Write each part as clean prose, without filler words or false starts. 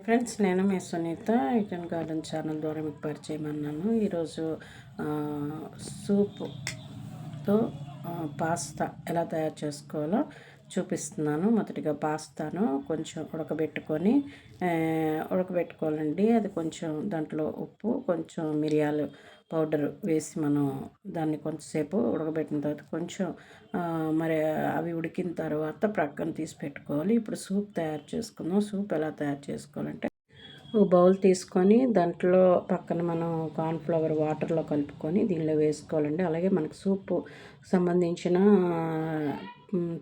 Friends, నేను మీ Sunitha kitchen garden channel ద్వారా మీకు పరిచయం అన్నాను. ఈరోజు సూప్తో పాస్తా ఎలా తయారు చేసుకోవాలో చూపిస్తున్నాను. మొదటిగా పాస్తాను కొంచెం ఉడకబెట్టుకోవాలండి. అది కొంచెం దాంట్లో ఉప్పు, కొంచెం మిరియాలు పౌడర్ వేసి మనం దాన్ని కొంచెంసేపు ఉడకబెట్టిన తర్వాత కొంచెం మరి అవి ఉడికిన తర్వాత ప్రక్కన తీసి పెట్టుకోవాలి. ఇప్పుడు సూప్ తయారు చేసుకుందాం. సూప్ ఎలా తయారు చేసుకోవాలంటే, ఒక బౌల్ తీసుకొని దాంట్లో పక్కన మనం కార్న్ఫ్లవర్ వాటర్లో కలుపుకొని దీనిలో వేసుకోవాలండి. అలాగే మనకు సూపు సంబంధించిన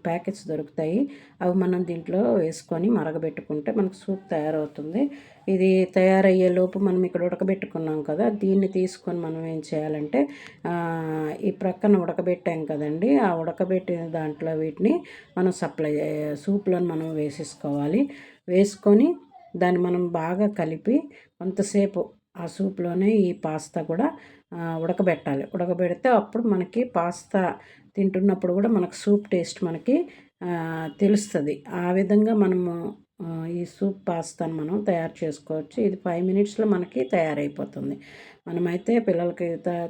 ప్యాకెట్స్ దొరుకుతాయి. అవి మనం దీంట్లో వేసుకొని మరగబెట్టుకుంటే మనకు సూప్ తయారవుతుంది. ఇది తయారయ్యే లోపు మనం ఇక్కడ ఉడకబెట్టుకున్నాం కదా, దీన్ని తీసుకొని మనం ఏం చేయాలంటే ఈ ప్రక్కన ఉడకబెట్టాం కదండి, ఆ ఉడకబెట్టిన దాంట్లో వీటిని మనం సూప్లో మనం వేసేసుకోవాలి. వేసుకొని దాన్ని మనం బాగా కలిపి కొంతసేపు ఆ సూప్లోనే ఈ పాస్తా కూడా ఉడకబెట్టాలి. ఉడకబెడితే అప్పుడు మనకి పాస్తా తింటున్నప్పుడు కూడా మనకు సూప్ టేస్ట్ మనకి తెలుస్తుంది. ఆ విధంగా మనము ఈ సూప్ పాస్తాను మనం తయారు చేసుకోవచ్చు. ఇది 5 మినిట్స్లో మనకి తయారైపోతుంది. మనమైతే పిల్లలకి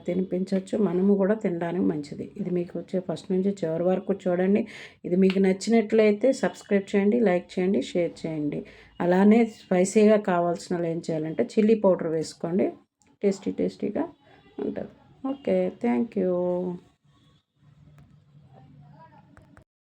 తినిపించవచ్చు, మనము కూడా తినడానికి మంచిది. ఇది మీకు ఫస్ట్ నుంచి చివరి వరకు చూడండి. ఇది మీకు నచ్చినట్లయితే సబ్స్క్రైబ్ చేయండి, లైక్ చేయండి, షేర్ చేయండి. అలానే స్పైసీగా కావాల్సిన వాళ్ళు ఏం చేయాలంటే చిల్లీ పౌడర్ వేసుకోండి. టేస్టీగా ఉంటుంది. Okay, thank you.